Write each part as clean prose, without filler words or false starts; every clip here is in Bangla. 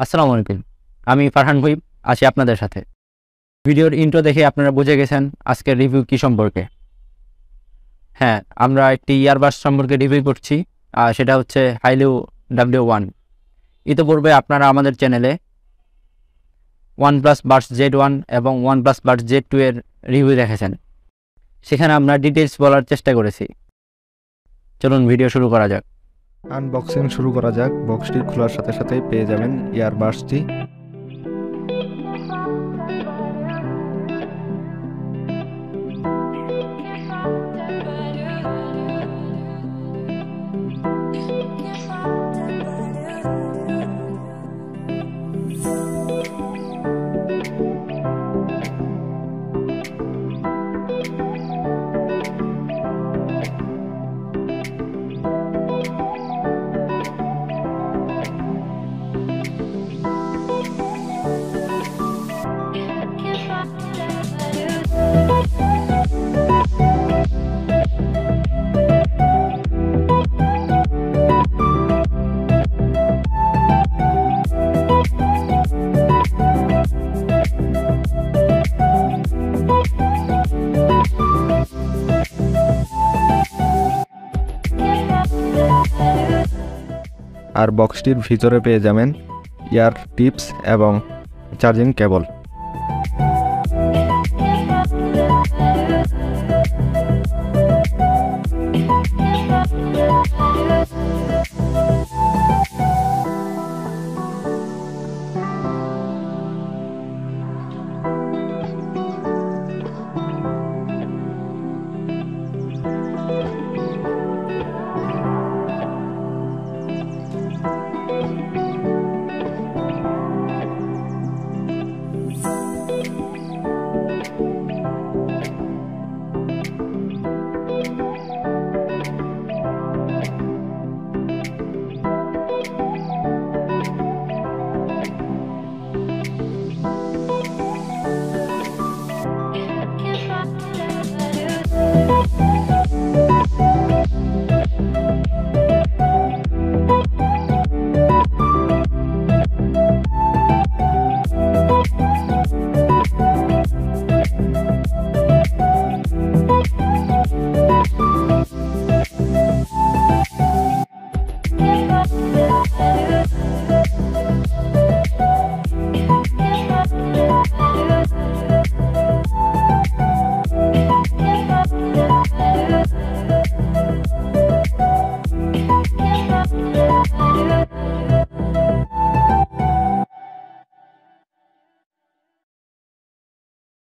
আসসালামু আলাইকুম। আমি ফারহান ভুঁইব আছি আপনাদের সাথে। ভিডিওর ইন্ট্রো দেখে আপনারা বুঝে গেছেন আজকের রিভিউ কি সম্পর্কে। হ্যাঁ, আমরা একটি ইয়ারবাডস সম্পর্কে রিভিউ করছি, সেটা হচ্ছে হাইলু W1। ইতিপূর্বে আপনারা আমাদের চ্যানেলে OnePlus Buds Z1 এবং OnePlus Buds Z2 এর রিভিউ দেখেছেন। সেখানে আমরা ডিটেলস বলার চেষ্টা করেছি। চলুন ভিডিও শুরু করা যাক। আনবক্সিং শুরু করা যাক। বক্সটি খোলার সাথে সাথেই পেয়ে যাবেন ইয়ারবাডসটি। আর বক্সটির ভিতরে পেয়ে যাবেন ইয়ার টিপস এবং চার্জিং কেবল।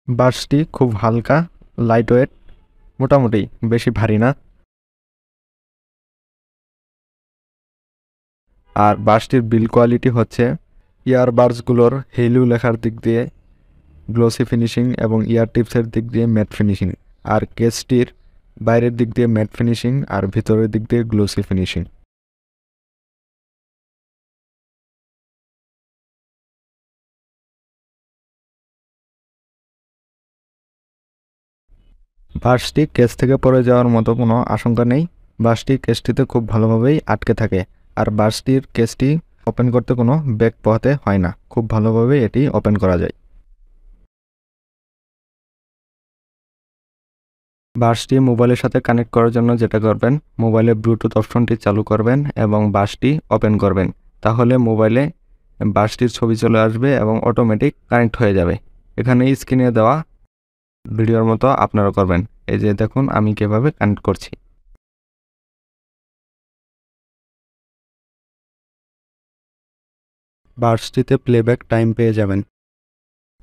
বাডসটি খুব হালকা, লাইট ওয়েট, মোটামুটি বেশি ভারী না। আর বাডসটির বিল্ড কোয়ালিটি হচ্ছে ইয়ারবাডসগুলোর হেইলু লেখার দিক দিয়ে গ্লোসি ফিনিশিং এবং ইয়ার টিপসের দিক দিয়ে ম্যাট ফিনিশিং, আর কেসটির বাইরের দিক দিয়ে ম্যাট ফিনিশিং আর ভিতরের দিক দিয়ে গ্লোসি ফিনিশিং। বাডসটি কেস থেকে পড়ে যাওয়ার মতো কোনো আশঙ্কা নেই। বাডসটি কেসটিতে খুব ভালোভাবেই আটকে থাকে, আর বাডসটির কেসটি ওপেন করতে কোনো ব্যাক পোহাতে হয় না, খুব ভালোভাবে এটি ওপেন করা যায়। বাডসটি মোবাইলের সাথে কানেক্ট করার জন্য যেটা করবেন, মোবাইলে ব্লুটুথ অপশনটি চালু করবেন এবং বাডসটি ওপেন করবেন, তাহলে মোবাইলে বাডসটির ছবি চলে আসবে এবং অটোমেটিক কানেক্ট হয়ে যাবে। এখানে স্ক্রিনে দেওয়া ভিডিওর মতো আপনারা করবেন। এই যে দেখুন আমি কিভাবে কানেক্ট করছি। বাডসটিতে প্লেব্যাক টাইম পেয়ে যাবেন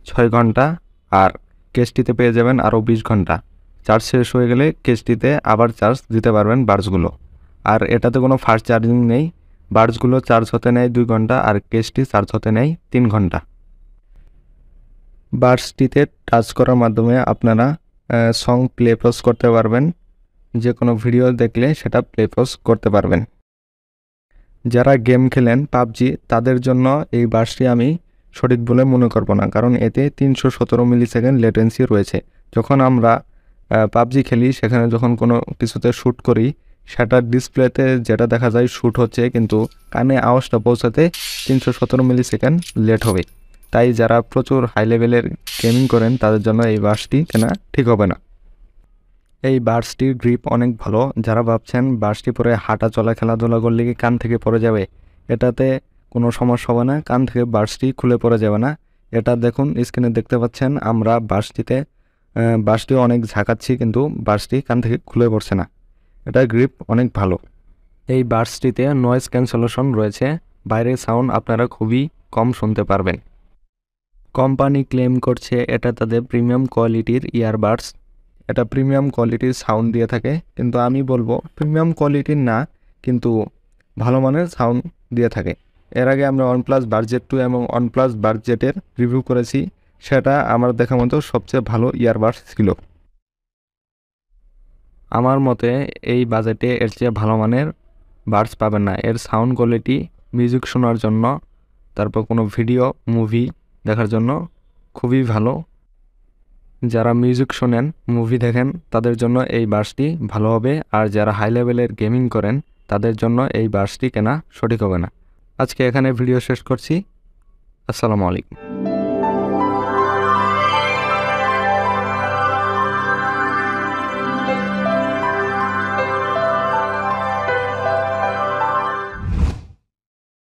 6 ঘন্টা, আর কেসটিতে পেয়ে যাবেন আরও 20 ঘন্টা। চার্জ শেষ হয়ে গেলে কেসটিতে আবার চার্জ দিতে পারবেন বাডসগুলো। আর এটাতে কোনো ফাস্ট চার্জিং নেই, বাডসগুলো চার্জ হতে নেয় 2 ঘন্টা আর কেসটি চার্জ হতে নেয় 3 ঘন্টা। বাডসটিতে টাচ করার মাধ্যমে আপনারা সং প্লে পজ করতে পারবেন, যে কোনো ভিডিও দেখলে সেটা প্লে পজ করতে পারবেন। যারা গেম খেলেন পাবজি, তাদের জন্য এই বাডসটি আমি সঠিক বলে মনে করব না, কারণ এতে 317 মিলিসেকেন্ড লেটেন্সি রয়েছে। যখন আমরা পাবজি খেলি, সেখানে যখন কোনো কিছুতে শ্যুট করি, সেটার ডিসপ্লেতে যেটা দেখা যায় শ্যুট হচ্ছে, কিন্তু কানে আওয়াজটা পৌঁছাতে 317 মিলি সেকেন্ড লেট হবে। তাই যারা প্রচুর হাই লেভেলের গেমিং করেন তাদের জন্য এই বাসটি কেনা ঠিক হবে না। এই বাসটির গ্রিপ অনেক ভালো। যারা ভাবছেন বাসটি পরে হাঁটা চলা খেলাধুলা করলে কি কান থেকে পড়ে যাবে, এটাতে কোনো সমস্যা হবে না। কান থেকে বাসটি খুলে পড়ে যাবে না। এটা দেখুন, স্ক্রিনে দেখতে পাচ্ছেন আমরা বাসটি অনেক ঝাঁকাচ্ছি, কিন্তু বাসটি কান থেকে খুলে পড়ছে না। এটা গ্রিপ অনেক ভালো। এই বাসটিতে নয়েজ ক্যান্সেলেশন রয়েছে, বাইরের সাউন্ড আপনারা খুবই কম শুনতে পারবেন। কোম্পানি ক্লেম করছে এটা তাদের প্রিমিয়াম কোয়ালিটির ইয়ারবাডস। এটা প্রিমিয়াম কোয়ালিটির সাউন্ড দিয়ে থাকে, কিন্তু আমি বলবো প্রিমিয়াম কোয়ালিটির না, কিন্তু ভালো মানের সাউন্ড দিয়ে থাকে। এর আগে আমরা OnePlus বাডজেট 2 এবং OnePlus বাডজেটের রিভিউ করেছি, সেটা আমার দেখা মতো সবচেয়ে ভালো ইয়ারবাডস ছিল। আমার মতে এই বাজেটে এর চেয়ে ভালো মানের বাডস পাবেন না। এর সাউন্ড কোয়ালিটি মিউজিক শোনার জন্য, তারপর কোনো ভিডিও মুভি দেখার জন্য খুবই ভালো। যারা মিউজিক শোনেন, মুভি দেখেন, তাদের জন্য এই বাসটি ভালো হবে। আর যারা হাই লেভেলের গেমিং করেন তাদের জন্য এই বাসটি কেনা সঠিক হবে না। আজকে এখানে ভিডিও শেষ করছি। আসসালামু আলাইকুম।